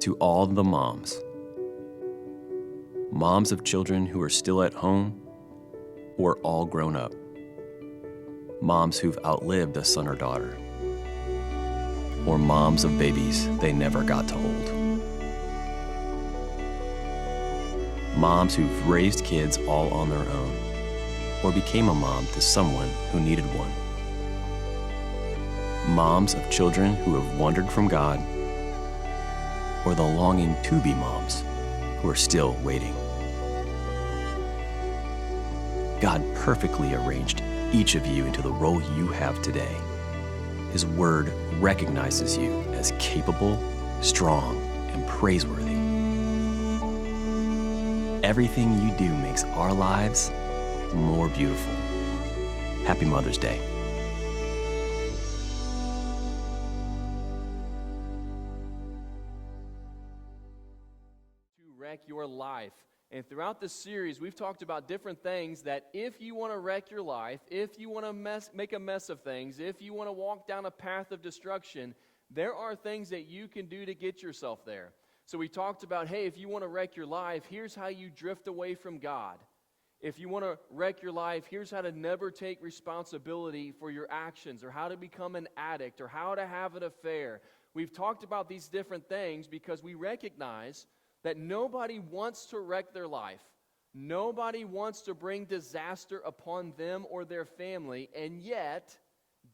To all the moms of children who are still at home or all grown up, moms who've outlived a son or daughter, or moms of babies they never got to hold, moms who've raised kids all on their own or became a mom to someone who needed one, moms of children who have wandered from God, or the longing to be moms who are still waiting. God perfectly arranged each of you into the role you have today. His word recognizes you as capable, strong, and praiseworthy. Everything you do makes our lives more beautiful. Happy Mother's Day. Wreck your life. And throughout this series, we've talked about different things that if you want to wreck your life, if you want to make a mess of things, if you want to walk down a path of destruction, there are things that you can do to get yourself there. So we talked about, hey, if you want to wreck your life, here's how you drift away from God. If you want to wreck your life, here's how to never take responsibility for your actions, or how to become an addict, or how to have an affair. We've talked about these different things because we recognize that nobody wants to wreck their life. Nobody wants to bring disaster upon them or their family, and yet,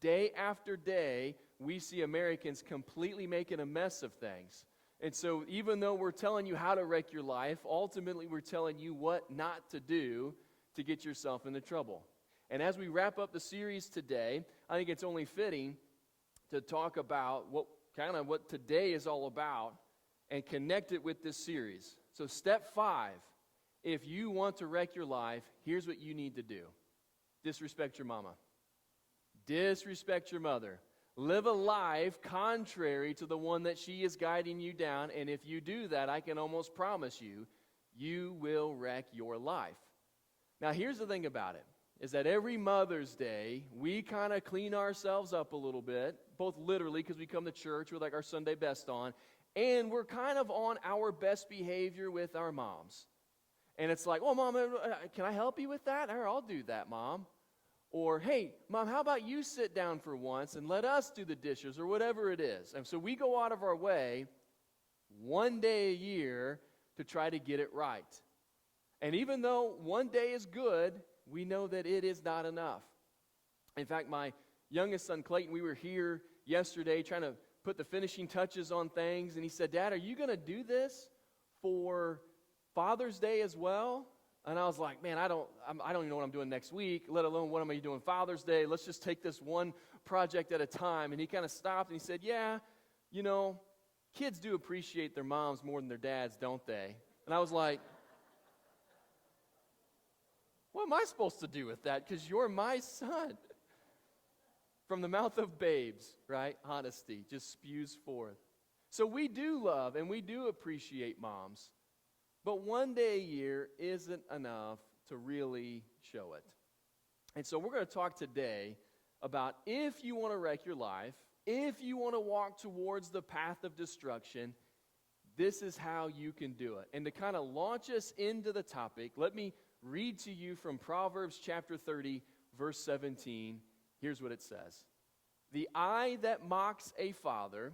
day after day, we see Americans completely making a mess of things. And so even though we're telling you how to wreck your life, ultimately we're telling you what not to do to get yourself into trouble. And as we wrap up the series today, I think it's only fitting to talk about what today is all about and connect it with this series. So step 5, if you want to wreck your life, here's what you need to do. Disrespect your mama. Disrespect your mother. Live a life contrary to the one that she is guiding you down, and if you do that, I can almost promise you, you will wreck your life. Now, here's the thing about it, is that every Mother's Day, we kind of clean ourselves up a little bit, both literally because we come to church with like our Sunday best on, and we're kind of on our best behavior with our moms. And it's like, oh, Mom, can I help you with that? Or I'll do that, Mom. Or, hey, Mom, how about you sit down for once and let us do the dishes, or whatever it is. And so we go out of our way one day a year to try to get it right. And even though one day is good, we know that it is not enough. In fact, my youngest son, Clayton, we were here yesterday trying to put the finishing touches on things, and he said, Dad, are you going to do this for Father's Day as well? And I was like, man, I don't even know what I'm doing next week, let alone what am I doing Father's Day. Let's just take this one project at a time. And he kind of stopped and he said, yeah, kids do appreciate their moms more than their dads, don't they? And I was like, what am I supposed to do with that? Because you're my son. From the mouth of babes, right? Honesty just spews forth. So we do love and we do appreciate moms. But one day a year isn't enough to really show it. And so we're going to talk today about if you want to wreck your life, if you want to walk towards the path of destruction, this is how you can do it. And to kind of launch us into the topic, let me read to you from Proverbs chapter 30, verse 17. Here's what it says. The eye that mocks a father,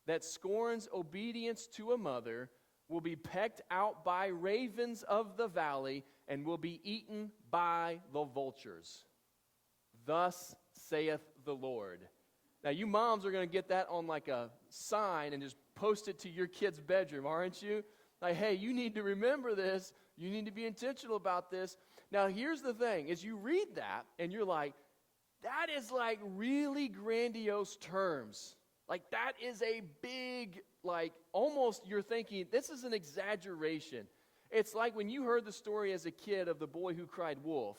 that scorns obedience to a mother, will be pecked out by ravens of the valley and will be eaten by the vultures. Thus saith the Lord. Now, you moms are going to get that on like a sign and just post it to your kid's bedroom, aren't you? Like, hey, you need to remember this. You need to be intentional about this. Now, here's the thing, is you read that and you're like, that is like really grandiose terms. Like that is a big, like almost you're thinking, this is an exaggeration. It's like when you heard the story as a kid of the boy who cried wolf.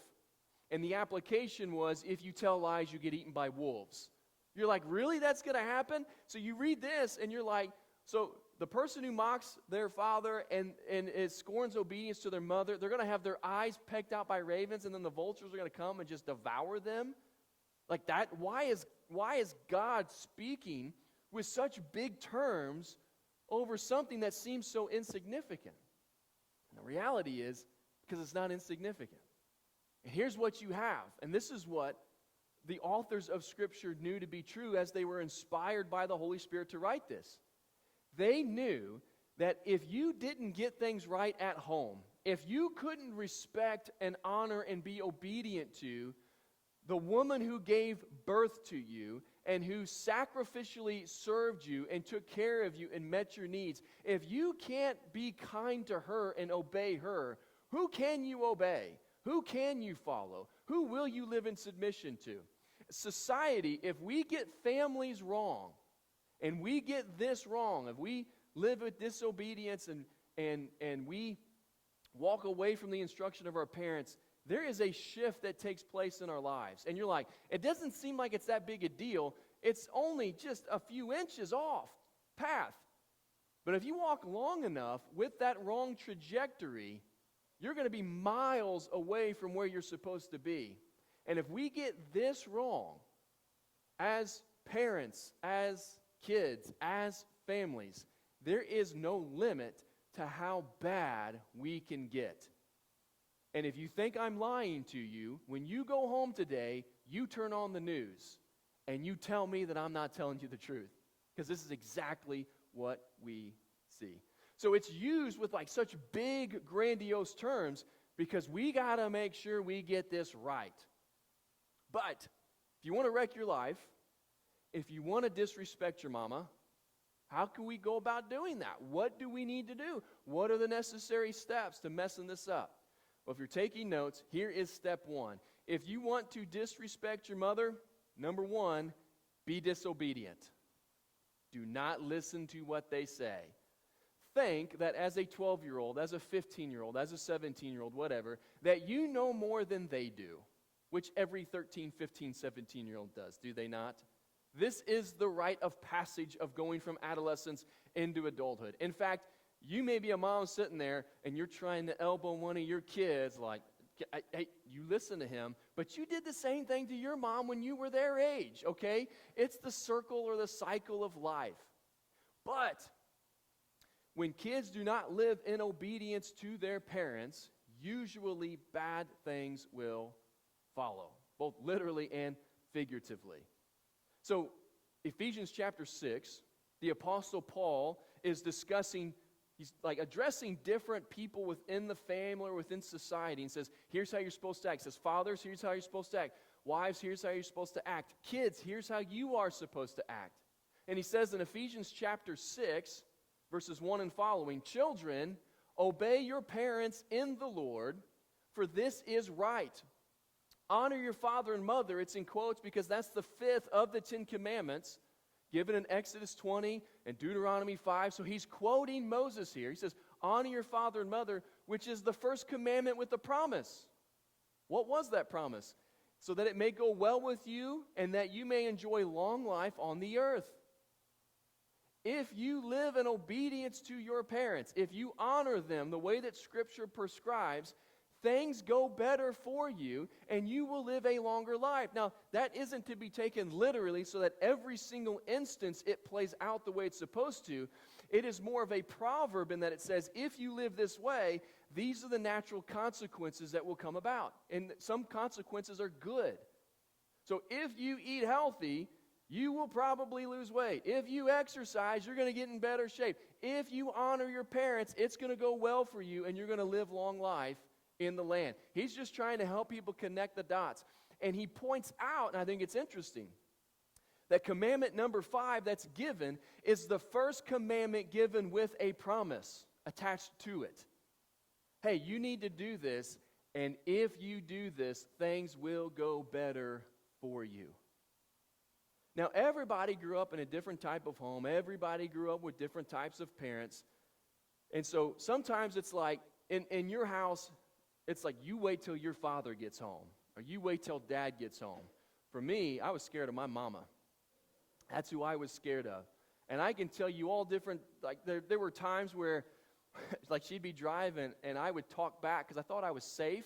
And the application was, if you tell lies, you get eaten by wolves. You're like, really? That's going to happen? So you read this and you're like, so the person who mocks their father and scorns obedience to their mother, they're going to have their eyes pecked out by ravens, and then the vultures are going to come and just devour them? Like that? Why is God speaking with such big terms over something that seems so insignificant? And the reality is, because it's not insignificant. And here's what you have, and this is what the authors of Scripture knew to be true as they were inspired by the Holy Spirit to write this. They knew that if you didn't get things right at home, if you couldn't respect and honor and be obedient to the woman who gave birth to you and who sacrificially served you and took care of you and met your needs, if you can't be kind to her and obey her, who can you obey? Who can you follow? Who will you live in submission to? Society, if we get families wrong, and we get this wrong, if we live with disobedience and we walk away from the instruction of our parents, there is a shift that takes place in our lives. And you're like, it doesn't seem like it's that big a deal. It's only just a few inches off path. But if you walk long enough with that wrong trajectory, you're going to be miles away from where you're supposed to be. And if we get this wrong, as parents, as kids, as families, there is no limit to how bad we can get. And if you think I'm lying to you, when you go home today, you turn on the news and you tell me that I'm not telling you the truth. Because this is exactly what we see. So it's used with like such big, grandiose terms because we got to make sure we get this right. But if you want to wreck your life, if you want to disrespect your mama, how can we go about doing that? What do we need to do? What are the necessary steps to messing this up? Well, if you're taking notes, here is step one. If you want to disrespect your mother, number one, be disobedient. Do not listen to what they say. Think that as a 12-year-old, as a 15-year-old, as a 17-year-old, whatever, that you know more than they do, which every 13, 15, 17-year-old does, do they not? This is the rite of passage of going from adolescence into adulthood. In fact, you may be a mom sitting there and you're trying to elbow one of your kids like, hey, you listen to him, but you did the same thing to your mom when you were their age, okay? It's the circle or the cycle of life. But when kids do not live in obedience to their parents, usually bad things will follow, both literally and figuratively. So, Ephesians chapter 6, the Apostle Paul is discussing, he's like addressing different people within the family or within society and says, here's how you're supposed to act. He says, fathers, here's how you're supposed to act. Wives, here's how you're supposed to act. Kids, here's how you are supposed to act. And he says in Ephesians chapter 6, verses 1 and following, children, obey your parents in the Lord, for this is right. Honor your father and mother. It's in quotes because that's the fifth of the 10 Commandments given in Exodus 20 and Deuteronomy 5. So he's quoting Moses here. He says, honor your father and mother, which is the first commandment with the promise. What was that promise? So that it may go well with you and that you may enjoy long life on the earth. If you live in obedience to your parents, if you honor them the way that Scripture prescribes, things go better for you, and you will live a longer life. Now, that isn't to be taken literally so that every single instance it plays out the way it's supposed to. It is more of a proverb in that it says, if you live this way, these are the natural consequences that will come about. And some consequences are good. So if you eat healthy, you will probably lose weight. If you exercise, you're going to get in better shape. If you honor your parents, it's going to go well for you, and you're going to live long life in the land. He's just trying to help people connect the dots. And he points out, and I think it's interesting, that commandment number 5 that's given is the first commandment given with a promise attached to it. Hey, you need to do this, and if you do this, things will go better for you. Now, everybody grew up in a different type of home. Everybody grew up with different types of parents. And so sometimes it's like, in your house, it's like you wait till your father gets home, or you wait till dad gets home. For me, I was scared of my mama. That's who I was scared of. And I can tell you all different, like there were times where like she'd be driving and I would talk back because I thought I was safe.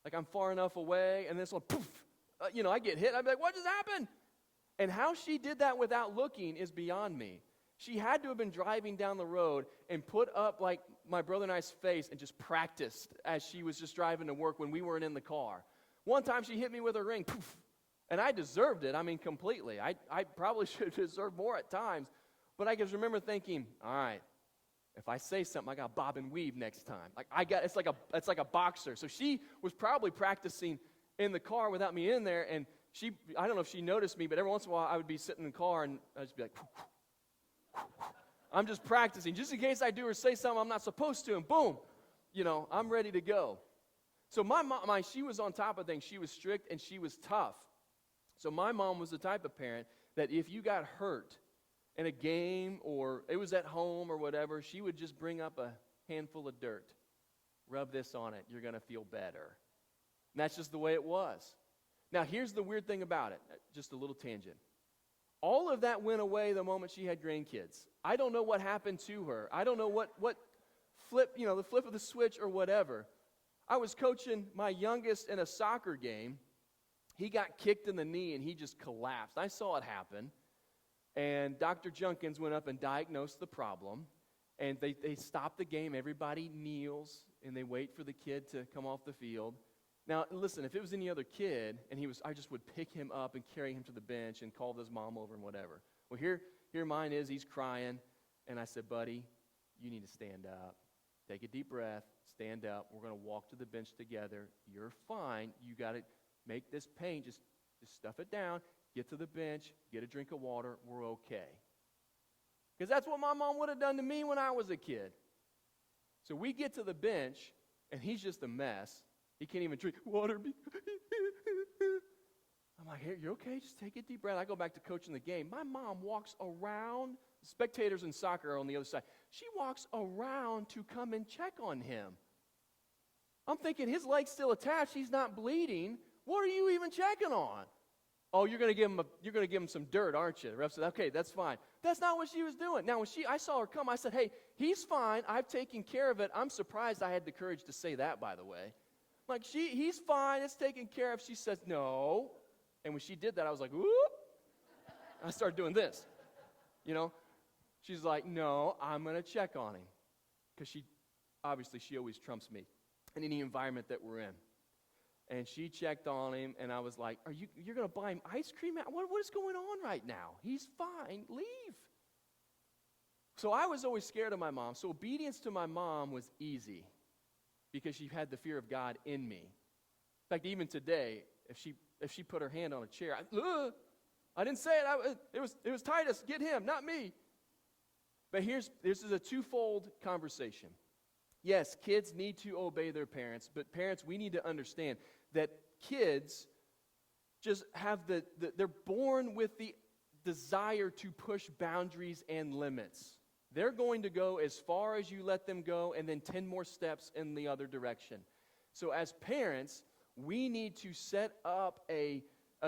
Like I'm far enough away, and this one, poof, I get hit. I'd be like, what just happened? And how she did that without looking is beyond me. She had to have been driving down the road and put up like my brother and I's face and just practiced as she was just driving to work when we weren't in the car. One time she hit me with her ring, poof, and I deserved it, completely. I probably should have deserved more at times, but I just remember thinking, all right, if I say something, I got bob and weave next time. It's like a boxer. So she was probably practicing in the car without me in there, and I don't know if she noticed me, but every once in a while I would be sitting in the car and I'd just be like, I'm just practicing, just in case I do or say something I'm not supposed to, and boom, I'm ready to go. So my mom, she was on top of things. She was strict and she was tough. So my mom was the type of parent that if you got hurt in a game or it was at home or whatever, she would just bring up a handful of dirt. Rub this on it. You're going to feel better. And that's just the way it was. Now, here's the weird thing about it. Just a little tangent. All of that went away the moment she had grandkids. I don't know what happened to her. I don't know what flip, the flip of the switch or whatever. I was coaching my youngest in a soccer game. He got kicked in the knee and he just collapsed. I saw it happen. And Dr. Junkins went up and diagnosed the problem. And they stop the game. Everybody kneels and they wait for the kid to come off the field. Now, listen, if it was any other kid and I just would pick him up and carry him to the bench and call his mom over and whatever. Well, here mine is, he's crying. And I said, buddy, you need to stand up. Take a deep breath. Stand up. We're going to walk to the bench together. You're fine. You got to make this pain. Just stuff it down. Get to the bench. Get a drink of water. We're okay. Because that's what my mom would have done to me when I was a kid. So we get to the bench, and he's just a mess. He can't even drink water. I'm like, hey, you're okay? Just take a deep breath. I go back to coaching the game. My mom walks around. Spectators in soccer are on the other side. She walks around to come and check on him. I'm thinking, his leg's still attached. He's not bleeding. What are you even checking on? Oh, you're going to give him some dirt, aren't you? The ref said, okay, that's fine. That's not what she was doing. Now, when I saw her come, I said, hey, he's fine. I've taken care of it. I'm surprised I had the courage to say that, by the way. Like, he's fine. It's taken care of. She says, no. And when she did that, I was like, whoop. I started doing this, She's like, no, I'm going to check on him. Because she always trumps me in any environment that we're in. And she checked on him, and I was like, you're going to buy him ice cream? What is going on right now? He's fine. Leave. So I was always scared of my mom. So obedience to my mom was easy because she had the fear of God in me. In fact, even today, if she put her hand on a chair, I didn't say it. It was Titus. Get him, not me. But this is a twofold conversation. Yes, kids need to obey their parents, but parents, we need to understand that kids just have they're born with the desire to push boundaries and limits. They're going to go as far as you let them go and then 10 more steps in the other direction. So as parents, we need to set up a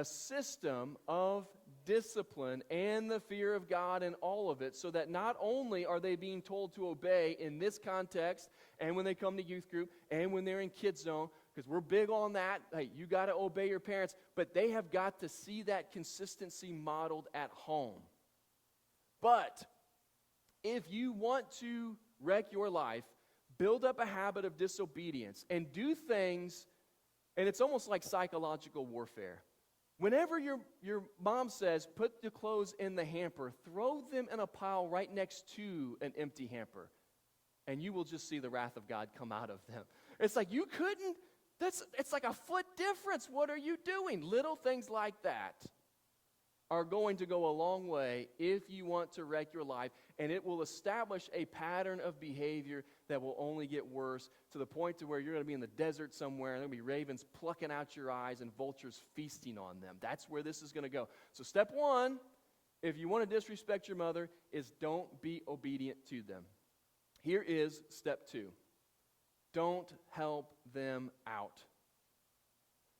system of discipline and the fear of God and all of it so that not only are they being told to obey in this context and when they come to youth group and when they're in kids zone, because we're big on that, hey, you got to obey your parents, but they have got to see that consistency modeled at home. But if you want to wreck your life, build up a habit of disobedience and do things, and it's almost like psychological warfare. Whenever your mom says, put the clothes in the hamper, throw them in a pile right next to an empty hamper, and you will just see the wrath of God come out of them. It's like, you couldn't, it's like a foot difference. What are you doing? Little things like that are going to go a long way if you want to wreck your life, and it will establish a pattern of behavior that will only get worse to the point to where you're going to be in the desert somewhere, and there'll be ravens plucking out your eyes and vultures feasting on them. That's where this is going to go. So step one, if you want to disrespect your mother, is don't be obedient to them. Here is step two. Don't help them out.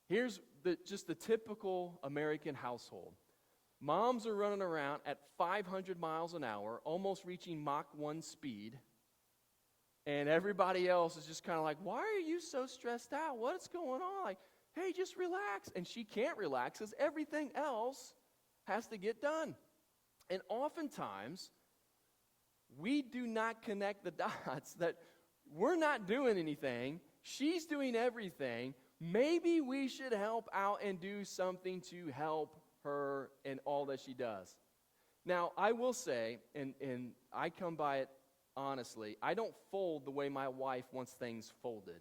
Here's just the typical American household. Moms are running around at 500 miles an hour, almost reaching Mach 1 speed, and everybody else is just kind of like, why are you so stressed out? What's going on? Like, hey, just relax. And she can't relax because everything else has to get done. And oftentimes, we do not connect the dots that we're not doing anything. She's doing everything. Maybe we should help out and do something to help her in all that she does. Now, I will say, and I come by it honestly, I don't fold the way my wife wants things folded.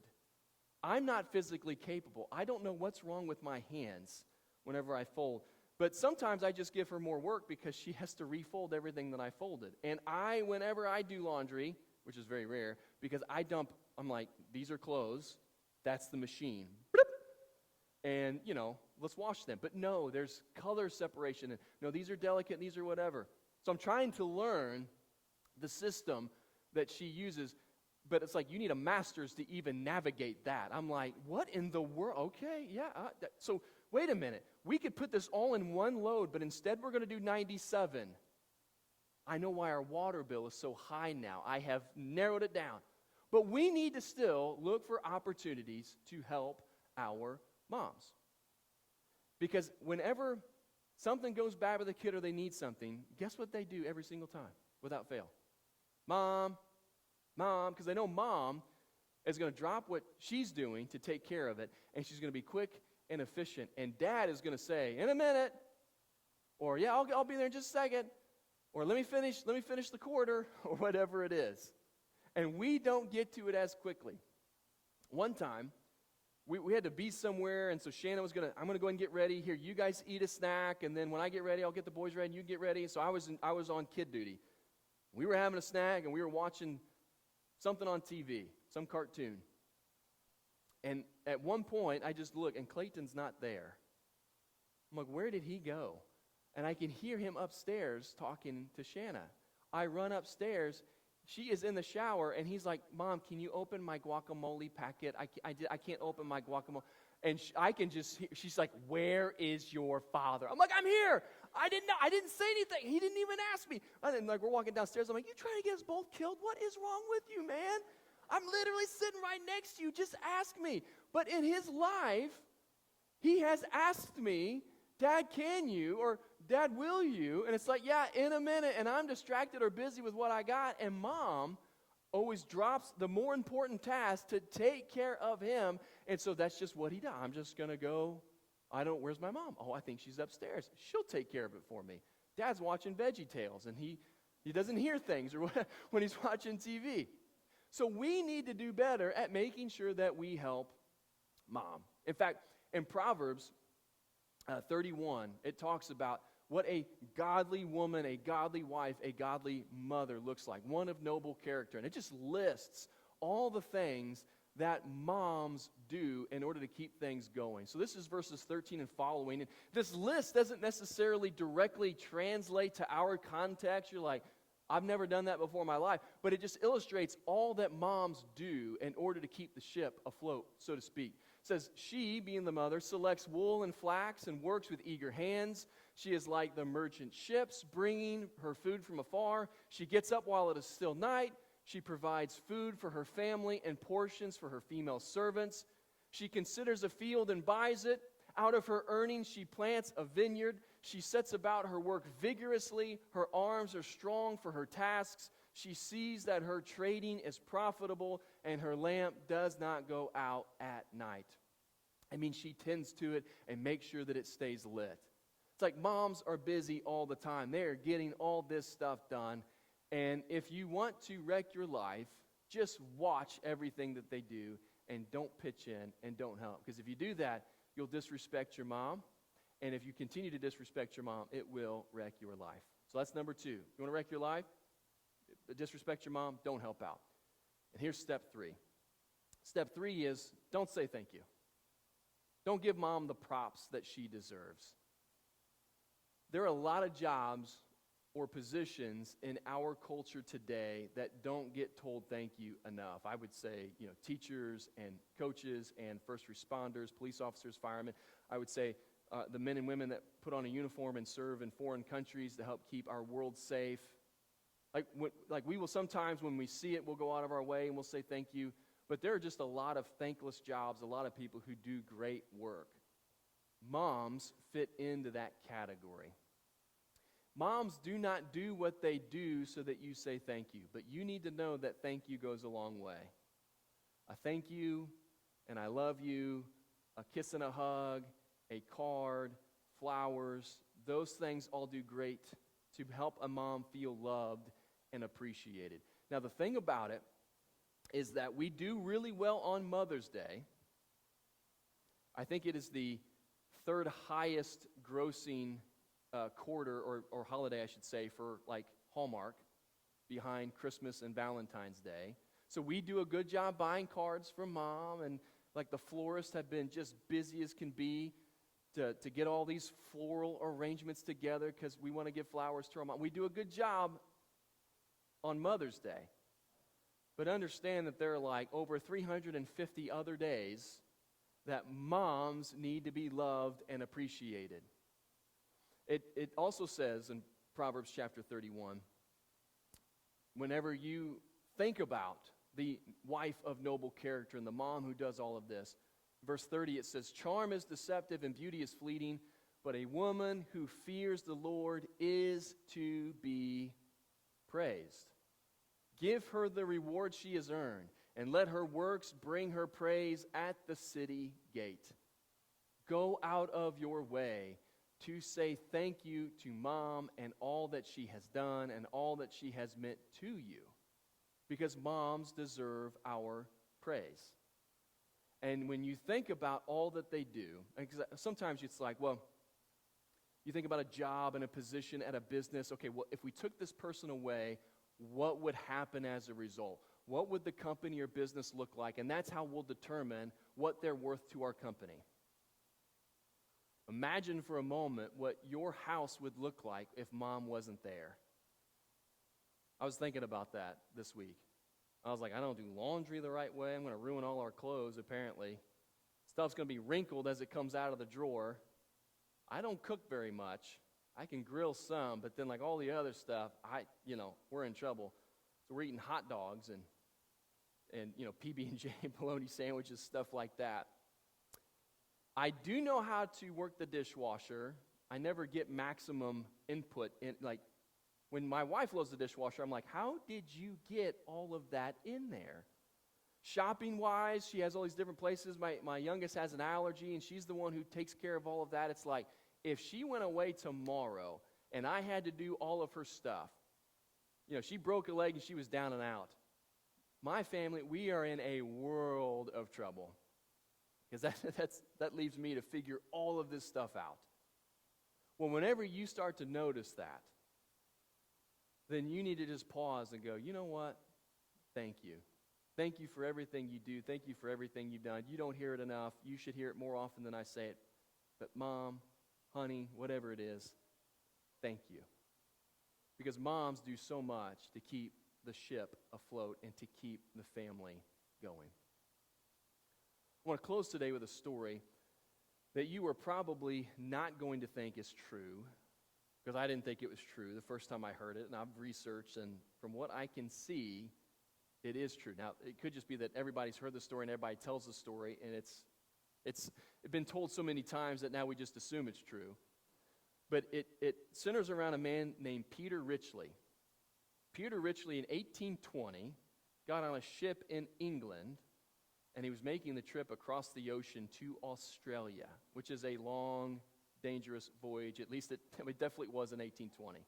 I'm not physically capable. I don't know what's wrong with my hands whenever I fold. But sometimes I just give her more work because she has to refold everything that I folded. And whenever I do laundry, which is very rare, because I'm like, these are clothes, that's the machine. And, let's wash them. But no, there's color separation. And, no, these are delicate, these are whatever. So I'm trying to learn the system that she uses, but it's like you need a master's to even navigate that. I'm like, what in the world? Okay, yeah. So wait a minute. We could put this all in one load, but instead we're going to do 97. I know why our water bill is so high now. I have narrowed it down. But we need to still look for opportunities to help our moms. Because whenever something goes bad with a kid or they need something, guess what they do every single time without fail? Mom, because they know mom is going to drop what she's doing to take care of it, and she's going to be quick and efficient. And dad is going to say, in a minute, or yeah, I'll be there in just a second, or let me finish the quarter, or whatever it is. And we don't get to it as quickly. One time, we had to be somewhere, and so Shannon I'm going to go ahead and get ready. Here, you guys eat a snack, and then when I get ready, I'll get the boys ready, and you get ready. So I was on kid duty. We were having a snack, and we were watching something on TV, some cartoon. And at one point, I just look, and Clayton's not there. I'm like, where did he go? And I can hear him upstairs talking to Shanna. I run upstairs. She is in the shower, and he's like, Mom, can you open my guacamole packet? I can't open my guacamole. And I can just hear, she's like, where is your father? I'm like, I'm here. I didn't say anything. He didn't even ask me. And then, we're walking downstairs. I'm like, you trying to get us both killed? What is wrong with you, man? I'm literally sitting right next to you. Just ask me. But in his life, he has asked me, Dad, can you? Or Dad, will you? And it's like, yeah, in a minute. And I'm distracted or busy with what I got. And Mom always drops the more important task to take care of him. And so that's just what he does. I'm just going to go. Where's my mom? Oh, I think she's upstairs. She'll take care of it for me. Dad's watching VeggieTales, and he doesn't hear things or when he's watching TV. So we need to do better at making sure that we help Mom. In fact, in Proverbs 31, it talks about what a godly woman, a godly wife, a godly mother looks like, one of noble character. And it just lists all the things that moms do in order to keep things going. So this is verses 13 and following. And this list doesn't necessarily directly translate to our context. You're like, I've never done that before in my life. But it just illustrates all that moms do in order to keep the ship afloat, so to speak. It says, she, being the mother, selects wool and flax and works with eager hands. She is like the merchant ships, bringing her food from afar. She gets up while it is still night. She provides food for her family and portions for her female servants. She considers a field and buys it. Out of her earnings, she plants a vineyard. She sets about her work vigorously. Her arms are strong for her tasks. She sees that her trading is profitable, and her lamp does not go out at night. I mean, she tends to it and makes sure that it stays lit. It's like moms are busy all the time. They are getting all this stuff done. And if you want to wreck your life, just watch everything that they do and don't pitch in and don't help. Because if you do that, you'll disrespect your mom. And if you continue to disrespect your mom, it will wreck your life. So that's number 2. You want to wreck your life? Disrespect your mom, don't help out. And here's step 3. Step 3 is don't say thank you. Don't give mom the props that she deserves. There are a lot of jobs or positions in our culture today that don't get told thank you enough. I would say, teachers and coaches and first responders, police officers, firemen. I would say the men and women that put on a uniform and serve in foreign countries to help keep our world safe. Like we will sometimes, when we see it, we'll go out of our way and we'll say thank you. But there are just a lot of thankless jobs, a lot of people who do great work. Moms fit into that category. Moms do not do what they do so that you say thank you, but you need to know that thank you goes a long way. A thank you, and I love you, a kiss and a hug, a card, flowers, those things all do great to help a mom feel loved and appreciated. Now, the thing about it is that we do really well on Mother's Day. I think it is the third highest grossing quarter or holiday, I should say, for like Hallmark, behind Christmas and Valentine's Day. So we do a good job buying cards for Mom, and like the florists have been just busy as can be to get all these floral arrangements together because we want to give flowers to our mom. We do a good job on Mother's Day. But understand that there are like over 350 other days that moms need to be loved and appreciated. It also says in Proverbs chapter 31, whenever you think about the wife of noble character and the mom who does all of this, verse 30, it says, charm is deceptive and beauty is fleeting, but a woman who fears the Lord is to be praised. Give her the reward she has earned, and let her works bring her praise at the city gate. Go out of your way to say thank you to Mom and all that she has done and all that she has meant to you, because moms deserve our praise. And when you think about all that they do, sometimes it's like, well, you think about a job and a position at a business. Okay, well, if we took this person away, what would happen as a result? What would the company or business look like? And that's how we'll determine what they're worth to our company. Imagine for a moment what your house would look like if Mom wasn't there. I was thinking about that this week. I was like, I don't do laundry the right way. I'm going to ruin all our clothes, apparently. Stuff's going to be wrinkled as it comes out of the drawer. I don't cook very much. I can grill some, but then like all the other stuff, we're in trouble. So we're eating hot dogs and PB&J bologna sandwiches, stuff like that. I do know how to work the dishwasher. I never get maximum input in, like, when my wife loads the dishwasher, I'm like, how did you get all of that in there? Shopping-wise, she has all these different places. My youngest has an allergy, and she's the one who takes care of all of that. It's like, if she went away tomorrow and I had to do all of her stuff, she broke a leg and she was down and out. My family, we are in a world of trouble because that leaves me to figure all of this stuff out. Well, whenever you start to notice that, then you need to just pause and go, you know what? Thank you. Thank you for everything you do. Thank you for everything you've done. You don't hear it enough. You should hear it more often than I say it. But Mom, honey, whatever it is, thank you. Because moms do so much to keep the ship afloat and to keep the family going. I want to close today with a story that you are probably not going to think is true, because I didn't think it was true the first time I heard it, and I've researched, and from what I can see, it is true. Now, it could just be that everybody's heard the story and everybody tells the story, and it's been told so many times that now we just assume it's true. But it centers around a man named Peter Ridgely. Peter Ridgely in 1820 got on a ship in England, and he was making the trip across the ocean to Australia, which is a long, dangerous voyage. At least it definitely was in 1820.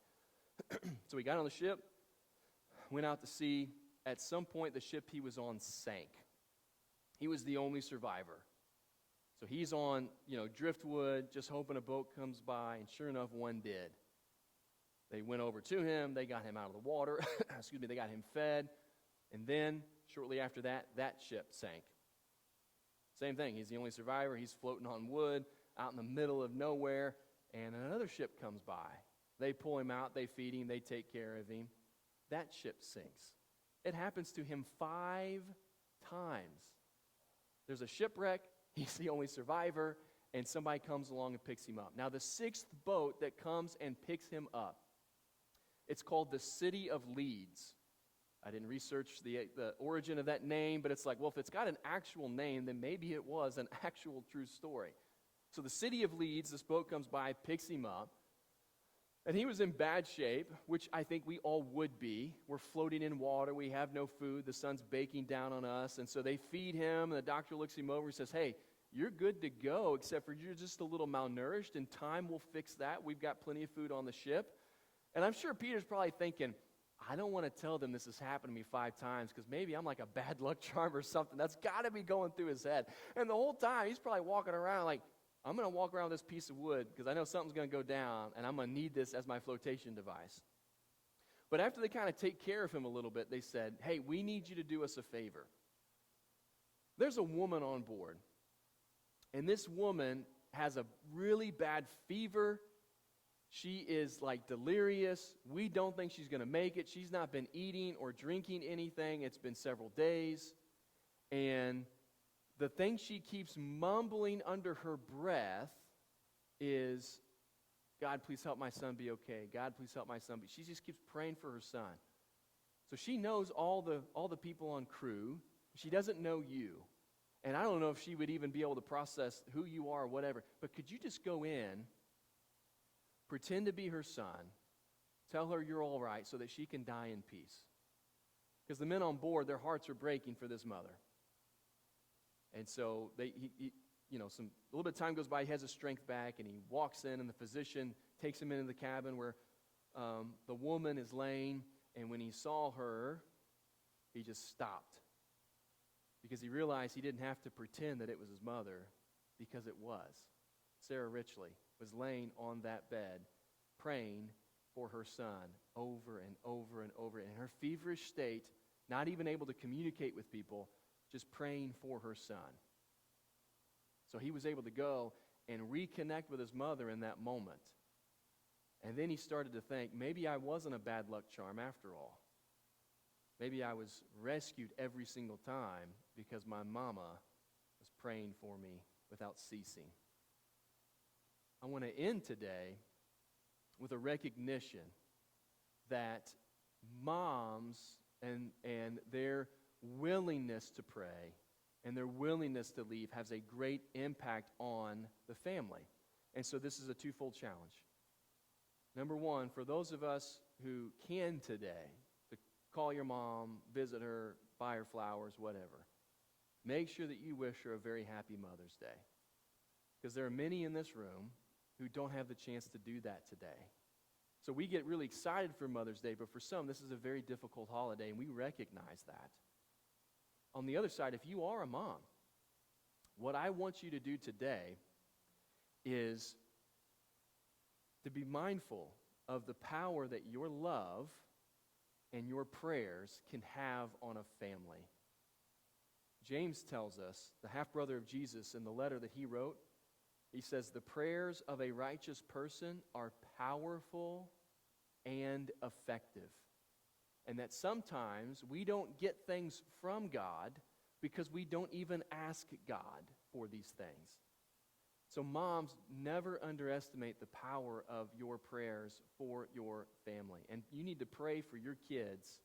So he got on the ship, went out to sea. At some point, the ship he was on sank. He was the only survivor. So he's on, driftwood, just hoping a boat comes by, and sure enough, one did. They went over to him. They got him out of the water. They got him fed. And then, shortly after that, that ship sank. Same thing. He's the only survivor. He's floating on wood out in the middle of nowhere, and another ship comes by. They pull him out. They feed him. They take care of him. That ship sinks. It happens to him 5 times. There's a shipwreck. He's the only survivor, and somebody comes along and picks him up. Now, the 6th boat that comes and picks him up, it's called the City of Leeds. I didn't research the origin of that name, but it's like, well, if it's got an actual name, then maybe it was an actual true story. So the City of Leeds, this boat comes by, picks him up. And he was in bad shape, which I think we all would be. We're floating in water. We have no food. The sun's baking down on us. And so they feed him, and the doctor looks him over and says, hey, you're good to go, except for you're just a little malnourished, and time will fix that. We've got plenty of food on the ship. And I'm sure Peter's probably thinking, I don't want to tell them this has happened to me 5 times because maybe I'm like a bad luck charm or something. That's got to be going through his head. And the whole time, he's probably walking around like, I'm going to walk around with this piece of wood because I know something's going to go down, and I'm going to need this as my flotation device. But after they kind of take care of him a little bit, they said, hey, we need you to do us a favor. There's a woman on board, and this woman has a really bad fever. She is like delirious. We don't think she's going to make it. She's not been eating or drinking anything. It's been several days. And the thing she keeps mumbling under her breath is, God, please help my son be okay. God, please help my son be. She just keeps praying for her son. So she knows all the people on crew. She doesn't know you. And I don't know if she would even be able to process who you are or whatever. But could you just go in, pretend to be her son, tell her you're all right so that she can die in peace? Because the men on board, their hearts are breaking for this mother. And so a little bit of time goes by, he has his strength back, and he walks in, and the physician takes him into the cabin where the woman is laying, and when he saw her, he just stopped. Because he realized he didn't have to pretend that it was his mother, because it was. Sarah Richley was laying on that bed, praying for her son over and over and over. In her feverish state, not even able to communicate with people, just praying for her son. So he was able to go and reconnect with his mother in that moment. And then he started to think, maybe I wasn't a bad luck charm after all. Maybe I was rescued every single time because my mama was praying for me without ceasing. I want to end today with a recognition that moms and their willingness to pray and their willingness to leave has a great impact on the family. And so this is a twofold challenge. Number one, for those of us who can today, to call your mom, visit her, buy her flowers, whatever, make sure that you wish her a very happy Mother's Day. Because there are many in this room who don't have the chance to do that today. So we get really excited for Mother's Day, but for some, this is a very difficult holiday, and we recognize that. On the other side, if you are a mom, what I want you to do today is to be mindful of the power that your love and your prayers can have on a family. James tells us, the half-brother of Jesus, in the letter that he wrote, he says, the prayers of a righteous person are powerful and effective. And that sometimes we don't get things from God because we don't even ask God for these things. So moms, never underestimate the power of your prayers for your family. And you need to pray for your kids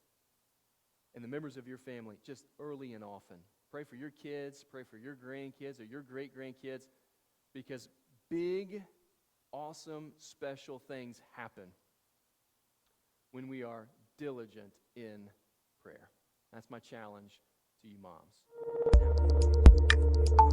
and the members of your family just early and often. Pray for your kids, pray for your grandkids or your great-grandkids, because big, awesome, special things happen when we are diligent in prayer. That's my challenge to you moms. Now,